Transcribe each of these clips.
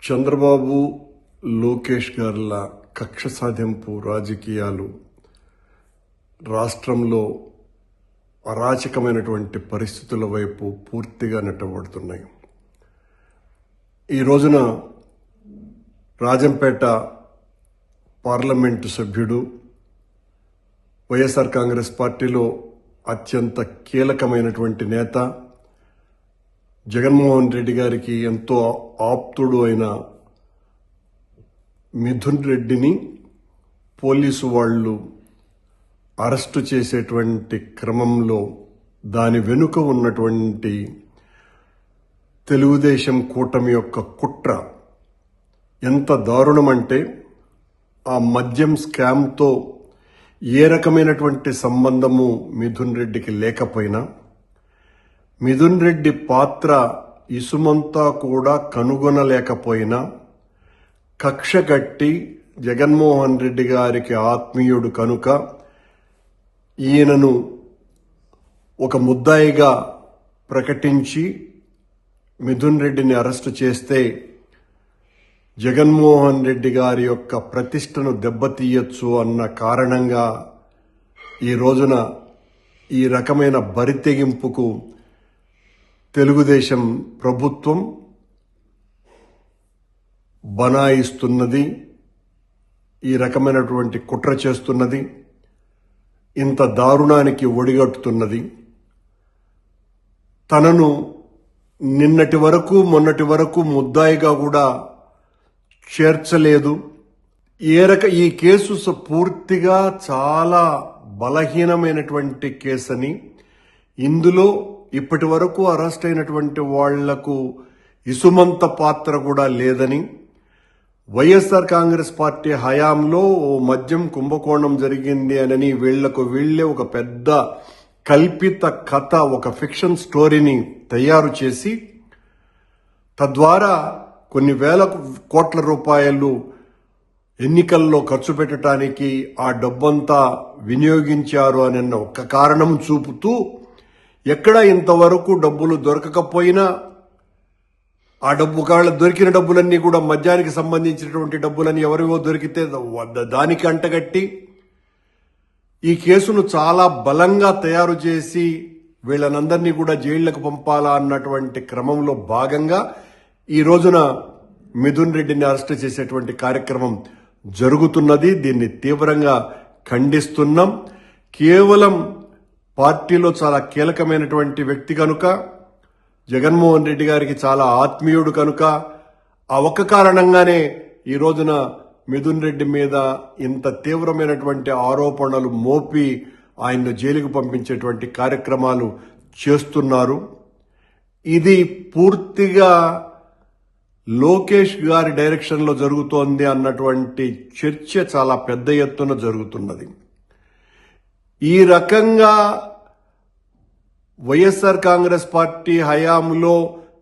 చంద్రబాబు లోకేష్ గార్ల కక్ష సాధింపు రాజకీయాలు రాష్ట్రంలో అరాచకమైనటువంటి పరిస్థితుల వైపు పూర్తిగా నెట్టబడుతున్నాయి. ఈ రోజున రాజంపేట పార్లమెంటు సభ్యుడు, వైఎస్ఆర్ కాంగ్రెస్ పార్టీలో అత్యంత కీలకమైనటువంటి నేత, జగన్మోహన్ రెడ్డి గారికి ఎంతో ఆప్తుడు అయిన మిథున్ రెడ్డిని పోలీసు వాళ్ళు అరెస్టు చేసేటువంటి క్రమంలో దాని వెనుక ఉన్నటువంటి తెలుగుదేశం కూటమి యొక్క కుట్ర ఎంత దారుణమంటే, ఆ మద్యం స్కామ్తో ఏ రకమైనటువంటి సంబంధము మిథున్ రెడ్డికి లేకపోయినా, మిథున్ రెడ్డి పాత్ర ఇసుమంతా కూడా కనుగొనలేకపోయినా, కక్ష కట్టి జగన్మోహన్ రెడ్డి గారికి ఆత్మీయుడు కనుక ఈయనను ఒక ముద్దాయిగా ప్రకటించి మిథున్ రెడ్డిని అరెస్టు చేస్తే జగన్మోహన్ రెడ్డి గారి యొక్క ప్రతిష్టను దెబ్బతీయచ్చు అన్న కారణంగా ఈ రోజున ఈ రకమైన బరితెగింపుకు తెలుగుదేశం ప్రభుత్వం బనాయిస్తున్నది, ఈ రకమైనటువంటి కుట్ర చేస్తున్నది, ఇంత దారుణానికి ఒడిగట్టుతున్నది. తనను నిన్నటి వరకు మొన్నటి వరకు ముద్దాయిగా కూడా చేర్చలేదు. ఈ కేసు పూర్తిగా చాలా బలహీనమైనటువంటి కేసని, ఇందులో ఇప్పటి వరకు అరెస్ట్ అయినటువంటి వాళ్లకు ఇసుమంత పాత్ర కూడా లేదని, వైఎస్ఆర్ కాంగ్రెస్ పార్టీ హయాంలో మద్యం కుంభకోణం జరిగింది అని వీళ్లే ఒక పెద్ద కల్పిత కథ, ఒక ఫిక్షన్ స్టోరీని తయారు చేసి తద్వారా కొన్ని వేల కోట్ల రూపాయలు ఎన్నికల్లో ఖర్చు పెట్టడానికి ఆ డబ్బంతా వినియోగించారు అన్న ఒక కారణం చూపుతూ, ఎక్కడ ఇంతవరకు డబ్బులు దొరకకపోయినా ఆ దొరికిన డబ్బులన్నీ కూడా మద్యానికి సంబంధించినటువంటి డబ్బులని ఎవరివో దొరికితే దానికి అంటగట్టి ఈ కేసును చాలా బలంగా తయారు చేసి వీళ్ళనందరినీ కూడా జైళ్లకు పంపాలా అన్నటువంటి క్రమంలో భాగంగా ఈ రోజున మిథున్ రెడ్డిని అరెస్ట్ చేసేటువంటి కార్యక్రమం జరుగుతున్నది. దీన్ని తీవ్రంగా ఖండిస్తున్నాం. కేవలం పార్టీలో చాలా కీలకమైనటువంటి వ్యక్తి కనుక, జగన్మోహన్ రెడ్డి గారికి చాలా ఆత్మీయుడు కనుక, ఆ ఒక్క కారణంగానే ఈ రోజున మిథున్ రెడ్డి మీద ఇంత తీవ్రమైనటువంటి ఆరోపణలు మోపి ఆయన్ను జైలుకు పంపించేటువంటి కార్యక్రమాలు చేస్తున్నారు. ఇది పూర్తిగా లోకేష్ గారి డైరెక్షన్లో జరుగుతోంది అన్నటువంటి చర్చ చాలా పెద్ద ఎత్తున జరుగుతున్నది. ఈ రకంగా వైఎస్ఆర్ కాంగ్రెస్ పార్టీ హయాంలో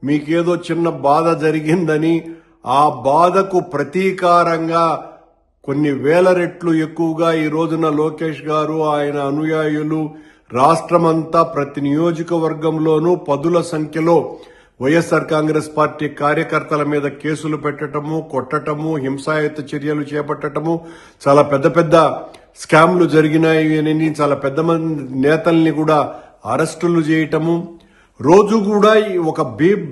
మీకేదో చిన్న బాధ జరిగిందని, ఆ బాధకు ప్రతీకారంగా కొన్ని వేల రెట్లు ఎక్కువగా ఈ రోజున లోకేష్ గారు, ఆయన అనుయాయులు రాష్ట్రమంతా ప్రతి నియోజకవర్గంలోనూ పదుల సంఖ్యలో వైఎస్ఆర్ కాంగ్రెస్ పార్టీ కార్యకర్తల మీద కేసులు పెట్టడము, కొట్టడము, హింసాయుత చర్యలు చేపట్టడము, చాలా పెద్ద పెద్ద స్కామ్లు జరిగినాయని చాలా పెద్ద మంది నేతల్ని కూడా అరెస్టులు చేయటము, రోజు కూడా ఒక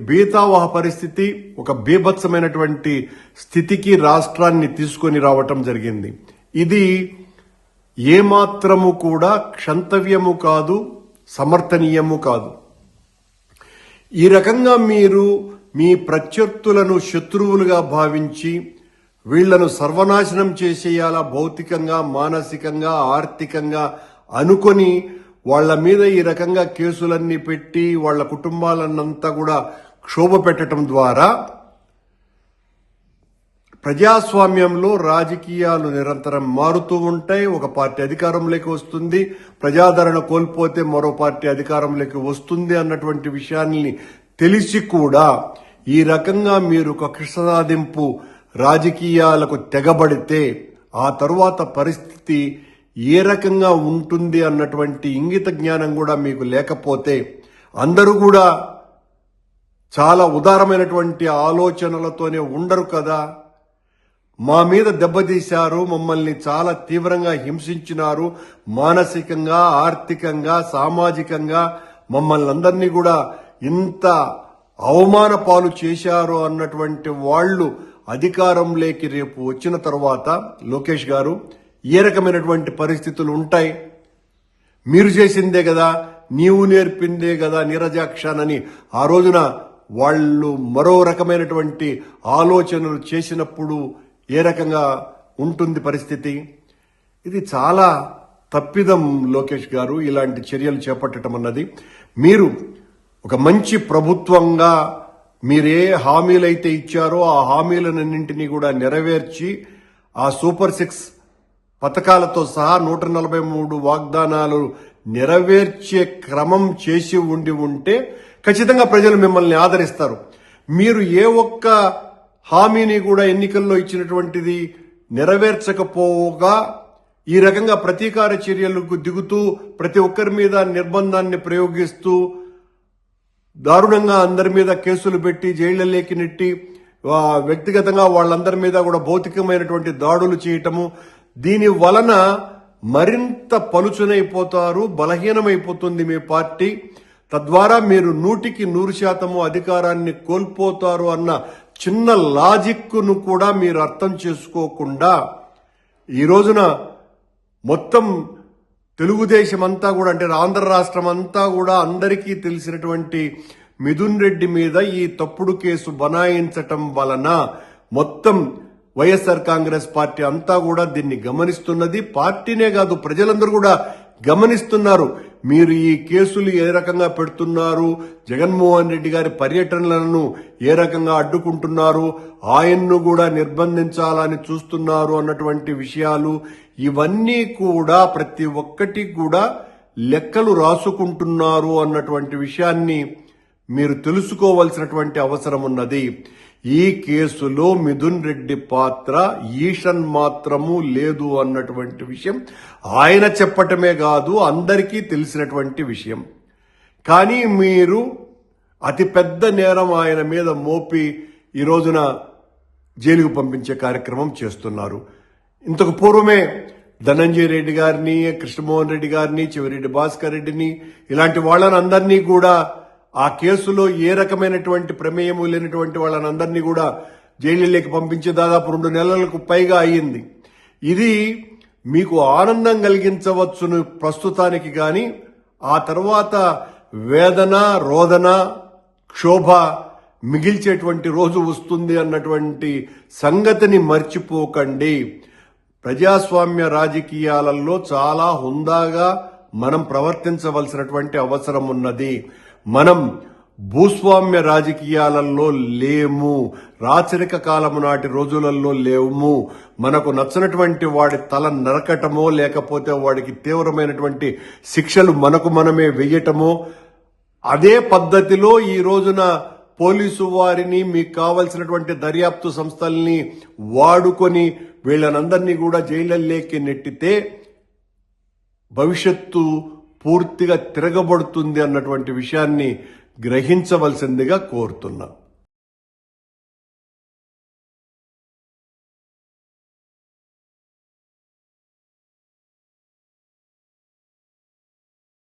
బీతావహ పరిస్థితి, ఒక బీభత్సమైనటువంటి స్థితికి రాష్ట్రాన్ని తీసుకొని రావటం జరిగింది. ఇది ఏమాత్రము కూడా క్షంతవ్యము కాదు, సమర్థనీయము కాదు. ఈ రకంగా మీరు మీ ప్రత్యర్థులను శత్రువులుగా భావించి వీళ్లను సర్వనాశనం చేసేయాలా, భౌతికంగా, మానసికంగా, ఆర్థికంగా అనుకొని వాళ్ల మీద ఈ రకంగా కేసులన్నీ పెట్టి వాళ్ల కుటుంబాలన్నంతా కూడా క్షోభ పెట్టడం ద్వారా ప్రజాస్వామ్యంలో రాజకీయాలు నిరంతరం మారుతూ ఉంటాయి. ఒక పార్టీ అధికారంలోకి వస్తుంది, ప్రజాదరణ కోల్పోతే మరో పార్టీ అధికారంలోకి వస్తుంది అన్నటువంటి విషయాన్ని తెలిసి కూడా ఈ రకంగా మీరు కక్ష సాధింపు రాజకీయాలకు తెగబడితే ఆ తరువాత పరిస్థితి ఏ రకంగా ఉంటుంది అన్నటువంటి ఇంగిత జ్ఞానం కూడా మీకు లేకపోతే అందరూ కూడా చాలా ఉదారమైనటువంటి ఆలోచనలతోనే ఉండరు కదా. మా మీద దెబ్బతీశారు, మమ్మల్ని చాలా తీవ్రంగా హింసించినారు, మానసికంగా, ఆర్థికంగా, సామాజికంగా మమ్మల్ని అందరినీ కూడా ఇంత అవమాన పాలు చేశారు అన్నటువంటి వాళ్ళు అధికారంలోకి రేపు వచ్చిన తర్వాత లోకేష్ గారు ఏ రకమైనటువంటి పరిస్థితులు ఉంటాయి? మీరు చేసిందే కదా, నీవు నేర్పిందే కదా నీరజాక్షానని ఆ రోజున వాళ్ళు మరో రకమైనటువంటి ఆలోచనలు చేసినప్పుడు ఏ రకంగా ఉంటుంది పరిస్థితి? ఇది చాలా తప్పిదం లోకేష్ గారు ఇలాంటి చర్యలు చేపట్టడం అన్నది. మీరు ఒక మంచి ప్రభుత్వంగా మీరే హామీలైతే ఇచ్చారో ఆ హామీలన్నింటినీ కూడా నెరవేర్చి ఆ సూపర్ 6 పథకాలతో సహా 143 వాగ్దానాలు నెరవేర్చే క్రమం చేసి ఉంటే ఖచ్చితంగా ప్రజలు మిమ్మల్ని ఆదరిస్తారు. మీరు ఏ ఒక్క హామీని కూడా ఎన్నికల్లో ఇచ్చినటువంటిది నెరవేర్చకపోగా ఈ రకంగా ప్రతీకార చర్యలకు దిగుతూ ప్రతి ఒక్కరి మీద నిర్బంధాన్ని ప్రయోగిస్తూ దారుణంగా అందరి మీద కేసులు పెట్టి జైళ్లలోకి నెట్టి వ్యక్తిగతంగా వాళ్ళందరి మీద కూడా భౌతికమైనటువంటి దాడులు చేయటము, దీని వలన మరింత పలుచునైపోతారు, బలహీనమైపోతుంది మీ పార్టీ. తద్వారా మీరు 100% అధికారాన్ని కోల్పోతారు అన్న చిన్న లాజిక్ను కూడా మీరు అర్థం చేసుకోకుండా ఈ రోజున మొత్తం తెలుగుదేశం అంతా కూడా అంటే ఆంధ్ర రాష్ట్రం అంతా కూడా అందరికీ తెలిసినటువంటి మిథున్ రెడ్డి మీద ఈ తప్పుడు కేసు బనాయించటం వలన మొత్తం వైఎస్ఆర్ కాంగ్రెస్ పార్టీ అంతా కూడా దీన్ని గమనిస్తున్నది. పార్టీనే కాదు ప్రజలందరూ కూడా గమనిస్తున్నారు. మీరు ఈ కేసులు ఏ రకంగా పెడుతున్నారు, జగన్మోహన్ రెడ్డి గారి పర్యటనలను ఏ రకంగా అడ్డుకుంటున్నారు, ఆయన్ను కూడా నిర్బంధించాలని చూస్తున్నారు అన్నటువంటి విషయాలు ఇవన్నీ కూడా ప్రతి ఒక్కటి కూడా లెక్కలు రాసుకుంటున్నారు అన్నటువంటి విషయాన్ని మీరు తెలుసుకోవాల్సినటువంటి అవసరం ఉన్నది. ఈ కేసులో మిథున్ రెడ్డి పాత్ర ఈషన్ మాత్రము లేదు అన్నటువంటి విషయం ఆయన చెప్పటమే కాదు అందరికీ తెలిసినటువంటి విషయం. కానీ మీరు అతిపెద్ద నేరం ఆయన మీద మోపి ఈ రోజున జైలుకు పంపించే కార్యక్రమం చేస్తున్నారు. ఇంతకు పూర్వమే ధనంజయ రెడ్డి గారిని, కృష్ణమోహన్ రెడ్డి గారిని, చెవిరెడ్డి భాస్కర్ రెడ్డిని ఇలాంటి వాళ్ళని అందరినీ కూడా ఆ కేసులో ఏ రకమైనటువంటి ప్రమేయము లేనటువంటి వాళ్ళని అందరినీ కూడా జైలులోకి పంపించి దాదాపు 2 నెలలకు పైగా అయ్యింది. ఇది మీకు ఆనందం కలిగించవచ్చును ప్రస్తుతానికి, కానీ ఆ తర్వాత వేదన, రోదన, క్షోభ మిగిల్చేటువంటి రోజు వస్తుంది అన్నటువంటి సంగతిని మర్చిపోకండి. ప్రజాస్వామ్య రాజకీయాలలో చాలా హుందాగా మనం ప్రవర్తించవలసినటువంటి అవసరం ఉన్నది. మనం భూస్వామ్య రాజకీయాలలో లేము, రాచరిక కాలము నాటి రోజులలో లేము. మనకు నచ్చినటువంటి వాడి తల నరకటమో లేకపోతే వాడికి తీవ్రమైనటువంటి శిక్షలు మనకు మనమే వెయ్యటమో అదే పద్ధతిలో ఈ రోజున పోలీసు వారిని మీకు కావలసినటువంటి దర్యాప్తు సంస్థల్ని వాడుకొని వీళ్ళనందరినీ కూడా జైళ్లలోకి నెట్టితే భవిష్యత్తు పూర్తిగా తిరగబడుతుంది అన్నటువంటి విషయాన్ని గ్రహించవలసిందిగా కోరుతున్నా.